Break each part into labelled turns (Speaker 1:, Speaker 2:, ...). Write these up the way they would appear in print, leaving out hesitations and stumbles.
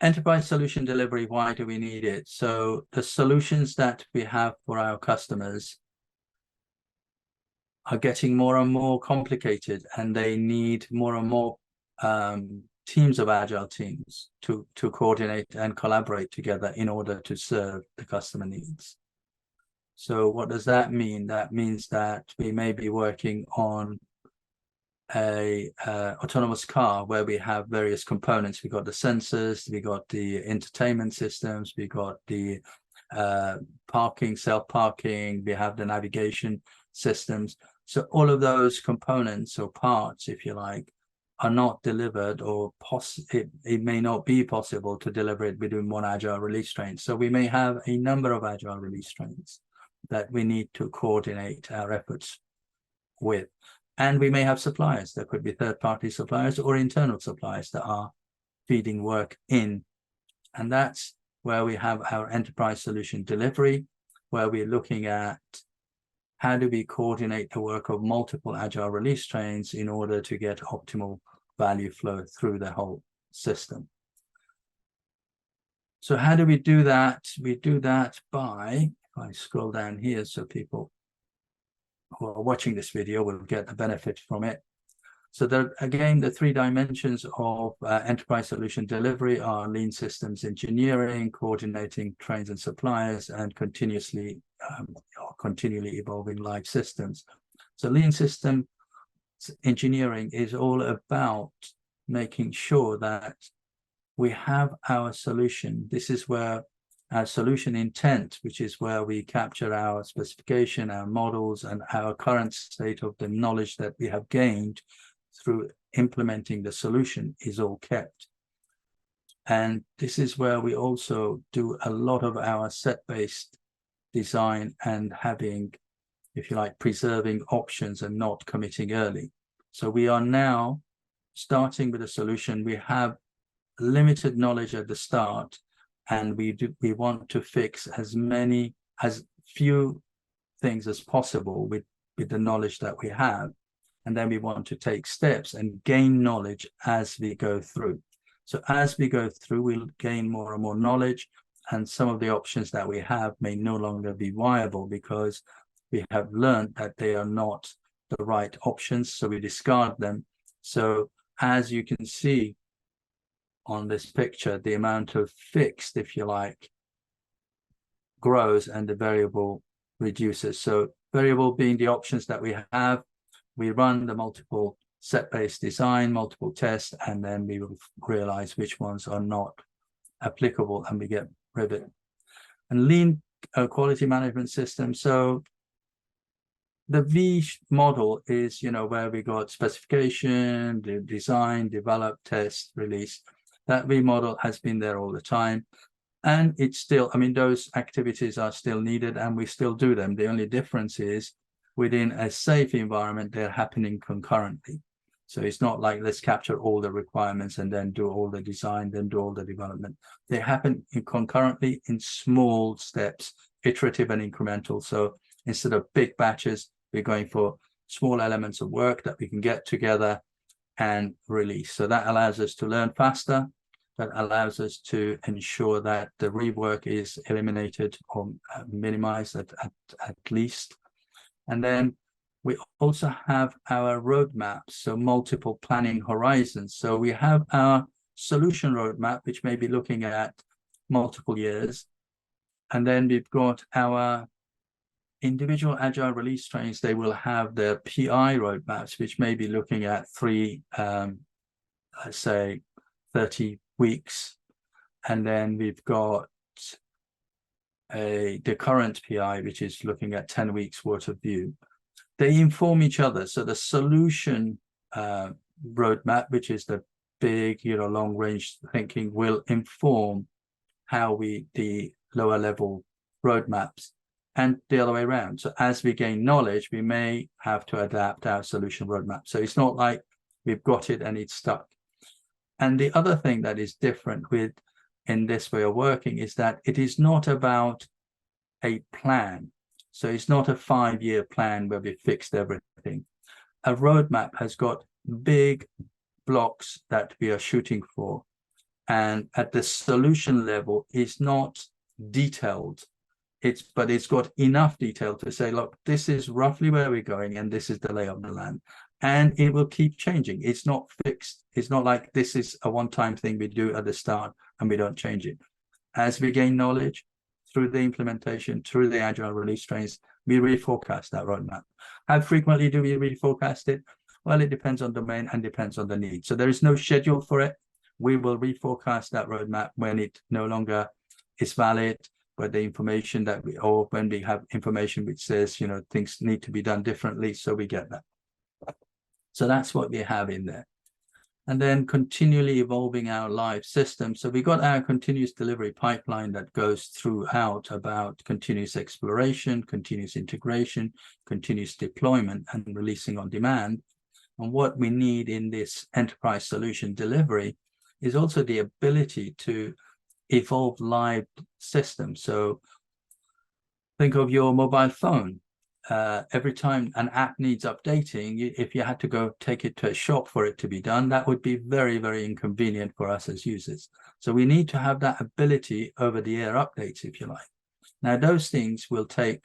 Speaker 1: enterprise solution delivery, why do we need it? So the solutions that we have for our customers are getting more and more complicated, and they need more and more teams of agile teams to coordinate and collaborate together in order to serve the customer needs. So what does that mean? That means that we may be working on a autonomous car where we have various components. We got the sensors, we got the entertainment systems, we got the parking, self-parking, we have the navigation systems. So all of those components or parts, if you like, are not delivered, or it may not be possible to deliver it within one agile release train. So we may have a number of agile release trains that we need to coordinate our efforts with. And we may have suppliers. There could be third-party suppliers or internal suppliers that are feeding work in. And that's where we have our enterprise solution delivery, where we're looking at how do we coordinate the work of multiple agile release trains in order to get optimal value flow through the whole system. So how do we do that? We do that by, if I scroll down here so people who are watching this video will get the benefit from it. So there, again, the three dimensions of enterprise solution delivery are lean systems engineering, coordinating trains and suppliers, and continually evolving live systems. So lean system engineering is all about making sure that we have our solution. This is where our solution intent, which is where we capture our specification, our models, and our current state of the knowledge that we have gained through implementing the solution, is all kept. And this is where we also do a lot of our set-based design and having, if you like, preserving options and not committing early. So we are now starting with a solution. We have limited knowledge at the start, and we want to fix as few things as possible with the knowledge that we have. And then we want to take steps and gain knowledge as we go through. So as we go through, we'll gain more and more knowledge, and some of the options that we have may no longer be viable because we have learned that they are not the right options, so we discard them. So as you can see on this picture, the amount of fixed, if you like, grows and the variable reduces. So variable being the options that we have, we run the multiple set-based design, multiple tests, and then we will realize which ones are not applicable, and we get rid of it. And lean quality management system. So the V model is, where we got specification, design, develop, test, release. That V model has been there all the time. And it's still, those activities are still needed, and we still do them. The only difference is within a safe environment, they're happening concurrently. So it's not like let's capture all the requirements and then do all the design, then do all the development. They happen concurrently in small steps, iterative and incremental. So instead of big batches, we're going for small elements of work that we can get together and release. So that allows us to learn faster. That allows us to ensure that the rework is eliminated or minimized at least. And then we also have our roadmaps, so multiple planning horizons. So we have our solution roadmap, which may be looking at multiple years. And then we've got our individual agile release trains. They will have their PI roadmaps, which may be looking at let's say 30 weeks. And then we've got the current PI, which is looking at 10 weeks worth of view. They inform each other. So the solution roadmap, which is the big, long range thinking, will inform how the lower level roadmaps, and the other way around. So as we gain knowledge, we may have to adapt our solution roadmap. So it's not like we've got it and it's stuck. And the other thing that is different in this way of working is that it is not about a plan. So it's not a 5-year plan where we fixed everything. A roadmap has got big blocks that we are shooting for. and at the solution level is not detailed. But it's got enough detail to say, look, this is roughly where we're going, and this is the lay of the land. And it will keep changing. It's not fixed. It's not like this is a one-time thing we do at the start and we don't change it. As we gain knowledge through the implementation, through the Agile release trains, we reforecast that roadmap. How frequently do we reforecast it? Well, it depends on domain and depends on the need. So there is no schedule for it. We will reforecast that roadmap when it no longer is valid, but the information that we, or when we have information which says, you know, things need to be done differently, so we get that. So that's what we have in there. And then continually evolving our live system. So we got our continuous delivery pipeline that goes throughout about continuous exploration, continuous integration, continuous deployment, and releasing on demand. And what we need in this enterprise solution delivery is also the ability to evolve live systems. So think of your mobile phone. Every time an app needs updating, if you had to go take it to a shop for it to be done, that would be very, very inconvenient for us as users. So we need to have that ability over-the-air updates, if you like. Now, those things will take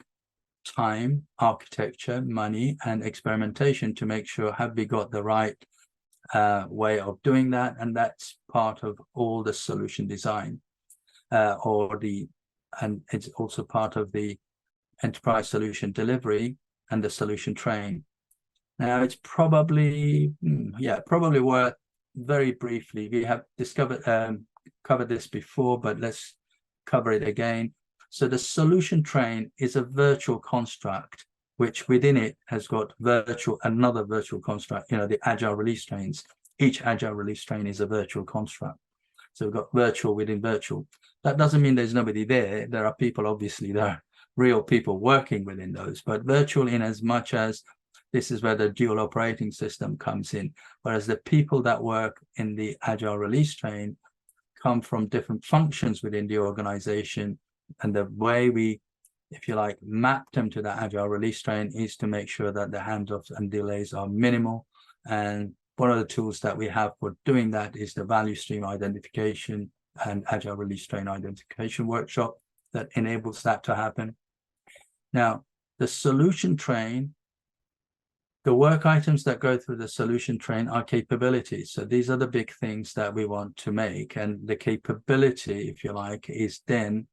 Speaker 1: time, architecture, money, and experimentation to make sure, have we got the right way of doing that? And that's part of all the solution design, and it's also part of the enterprise solution delivery and the solution train. Now, it's probably worth very briefly. We have covered this before, but let's cover it again. So the solution train is a virtual construct, which within it has got another virtual construct, you know, the Agile release trains. Each Agile release train is a virtual construct. So we've got virtual within virtual. That doesn't mean there's nobody there. There are people, obviously, there are real people working within those, but virtual in as much as this is where the dual operating system comes in. Whereas the people that work in the Agile release train come from different functions within the organization. And the way we, if you like, map them to the Agile release train is to make sure that the handoffs and delays are minimal. And one of the tools that we have for doing that is the value stream identification and Agile release train identification workshop that enables that to happen. Now, the solution train, the work items that go through the solution train are capabilities. So these are the big things that we want to make. And the capability, if you like, is then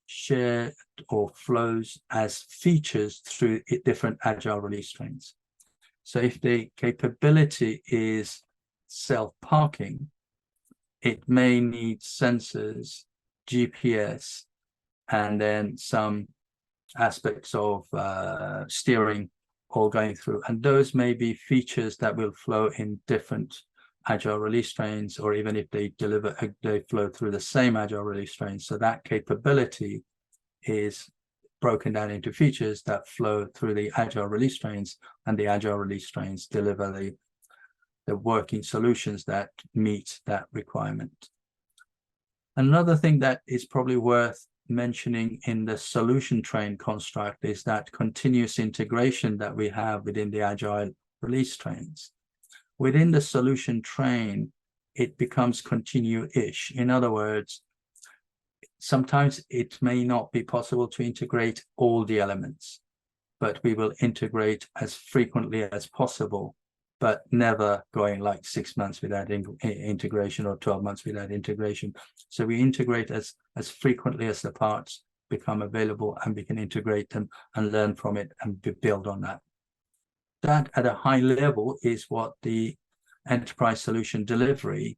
Speaker 1: shared or flows as features through different Agile release trains. So if the capability is self-parking, it may need sensors, GPS, and then some aspects of steering all going through. And those may be features that will flow in different Agile release trains, or even if they flow through the same Agile release train. So that capability is broken down into features that flow through the Agile release trains, and the Agile release trains deliver the working solutions that meet that requirement. Another thing that is probably worth mentioning in the solution train construct is that continuous integration that we have within the Agile release trains. Within the solution train, it becomes continue-ish. In other words, sometimes it may not be possible to integrate all the elements, but we will integrate as frequently as possible, but never going like 6 months without integration or 12 months without integration. So we integrate as frequently as the parts become available, and we can integrate them and learn from it and build on that. That at a high level is what the enterprise solution delivery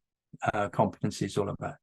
Speaker 1: competency is all about.